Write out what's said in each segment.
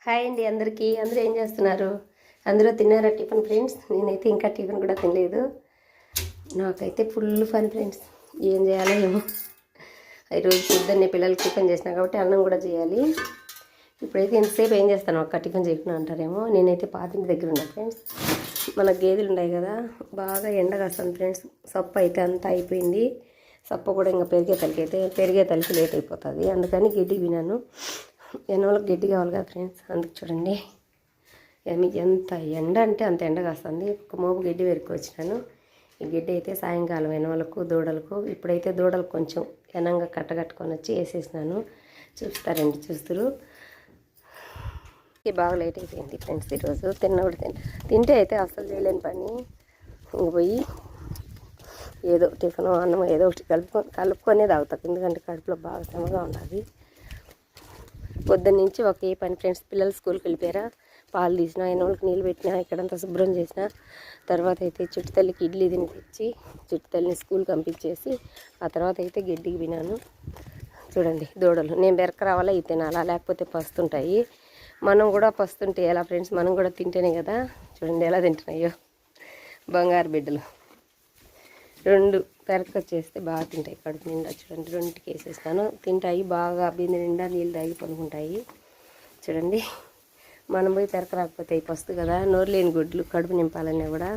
Hi అండి అందరికీ. అందరూ ఏం చేస్తున్నారు? అందరూ తిన్నారా టిఫిన్ ఫ్రెండ్స్? నేనైతే ఇంకా టిఫిన్ కూడా తినలేదు. నాకైతే ఫుల్ ఫన్ ఫ్రెండ్స్. ఏం చేయాలో ఏమో. ఈరోజు పొద్దున్నే పిల్లలకి టిఫిన్ చేసినా కాబట్టి అన్నం కూడా చేయాలి. ఇప్పుడైతే ఎంతసేపు ఏం చేస్తాను, ఒక్క టిఫిన్ చేయకుండా అంటారేమో. నేనైతే పాతింటి దగ్గర ఉన్నా ఫ్రెండ్స్. మన గేదెలు ఉన్నాయి కదా, బాగా ఎండ కాస్తాను ఫ్రెండ్స్. సొప్ప అయితే అంతా అయిపోయింది. సొప్ప కూడా ఇంకా పెరిగే తలికి లేట్ అయిపోతుంది. అందుకని గిడ్డి వినాను. ఎన్నోళ్ళకి గడ్డి కావాలి కదా ఫ్రెండ్స్. అందుకు చూడండి ఎంత ఎండ అంటే అంత ఎండ కాస్తుంది. ఒక మోపు గడ్డి వెరుకొచ్చినాను. ఈ గడ్డి అయితే సాయంకాలం ఎనవలకు దూడలకు. ఇప్పుడైతే దూడలు కొంచెం ఎనంగా కట్టకట్టుకొని వచ్చి వేసేసినాను. చూస్తారు. బాగా లేట్ అయిపోయింది ఫ్రెండ్స్ ఈరోజు. తింటే అయితే అస్సలు చేయలేని పని. ఇంక పోయి ఏదో టిఫిన్ అన్నం ఏదో ఒకటి కలుపుకొనే తాగుతాం. ఎందుకంటే కడుపులో బాగా శ్రమగా ఉండాలి. పొద్దున్నుంచి ఒకే పని ఫ్రెండ్స్. పిల్లలు స్కూల్కి వెళ్ళిపోయారా, పాలు తీసినా, ఎన్నోళ్ళకి నీళ్ళు పెట్టినా, ఇక్కడంతా శుభ్రం చేసిన తర్వాత అయితే చుట్టు తల్లికి ఇడ్లీ తినిపించి చుట్టు తల్లిని స్కూల్కి పంపించేసి ఆ తర్వాత అయితే గడ్డికి వినాను. చూడండి దూడలు. నేను బెరక రావాలా ఇది తినాలా, లేకపోతే పస్తుంటాయి. మనం కూడా పస్తుంటే ఎలా ఫ్రెండ్స్? మనం కూడా తింటేనే కదా. చూడండి ఎలా తింటున్నాయో బంగారు బిడ్డలు. రెండు పెరకొచ్చేస్తే బాగా తింటాయి కడుపు నిండా. చూడండి రెండుకి వేసేస్తాను. తింటాయి బాగా. బిందె నిండా నీళ్ళు తాగి పనుకుంటాయి. చూడండి మనం పోయి పెరక రాకపోతే పస్తు కదా. నోరు లేని గుడ్లు కడుపు నింపాలన్నా కూడా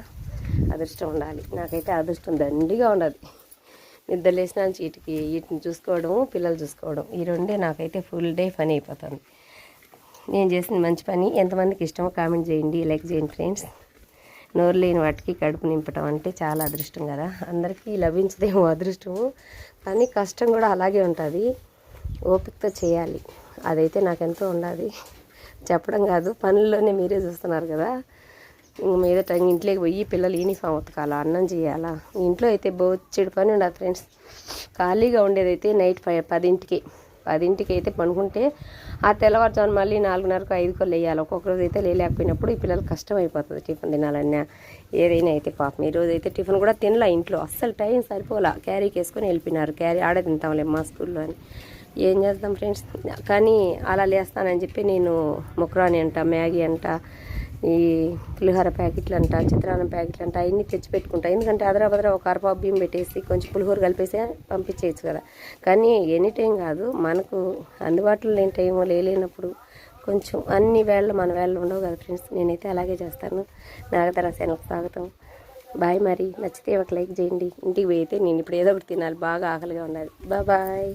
అదృష్టం ఉండాలి. నాకైతే అదృష్టం దండిగా ఉండదు. నిద్ర లేసిన చీటికి వీటిని చూసుకోవడము, పిల్లలు చూసుకోవడం, ఈ రెండే నాకైతే ఫుల్ డే పని అయిపోతుంది. నేను చేసిన మంచి పని ఎంతమందికి ఇష్టమో కామెంట్ చేయండి, లైక్ చేయండి ఫ్రెండ్స్. నోరు లేని వాటికి కడుపు నింపటం అంటే చాలా అదృష్టం కదా. అందరికీ లభించదేమో అదృష్టము, కానీ కష్టం కూడా అలాగే ఉంటుంది. ఓపికతో చేయాలి. అదైతే నాకెంతో ఉండాలి. చెప్పడం కాదు, పనుల్లోనే మీరే చూస్తున్నారు కదా. ఇంక మీదట ఇంట్లోకి పోయి పిల్లలు యూనిఫామ్ ఉతకాలా, అన్నం చేయాలా. ఇంట్లో అయితే బొచ్చెడు పని ఉండదు ఫ్రెండ్స్. ఖాళీగా ఉండేదైతే నైట్ 10కి అయితే పనుకుంటే ఆ తెల్లవారుజామున మళ్ళీ 4:30కు 5కు లేయాలి. ఒక్కొక్క రోజు అయితే లేకపోయినప్పుడు ఈ పిల్లలు కష్టం అయిపోతుంది టిఫిన్ తినాలన్నా ఏదైనా. అయితే పాపం ఈరోజు అయితే టిఫిన్ కూడా తినలా ఇంట్లో. అస్సలు టైం సరిపోలా. క్యారీకి వేసుకొని వెళ్ళిపోయినారు. క్యారీ ఆడే తింటాంలే మా స్కూల్లో అని. ఏం చేద్దాం ఫ్రెండ్స్. కానీ అలా లేస్తానని చెప్పి నేను ముక్రాని అంట, మ్యాగీ అంట, ఈ పులిహోర ప్యాకెట్లు అంట, చిత్రాన్నం ప్యాకెట్లు అంట అవన్నీ తెచ్చి పెట్టుకుంటా. ఎందుకంటే అదరా ఒక అరపావు బియ్యం పెట్టేసి కొంచెం పులిహోర కలిపేసి పంపించేయచ్చు కదా. కానీ ఎనీ టైం కాదు, మనకు అందుబాటులో లేని టైం లేనప్పుడు కొంచెం అన్ని వేళ మన వేళ ఉండవు కదా ఫ్రెండ్స్. నేనైతే అలాగే చేస్తాను. నాగధర ఛానల్కి స్వాగతం. బాయ్. మరి నచ్చితే ఒక లైక్ చేయండి. ఇంటికి పోయితే నేను ఇప్పుడు ఏదో ఒకటి తినాలి, బాగా ఆకలిగా ఉన్నది. బాయ్.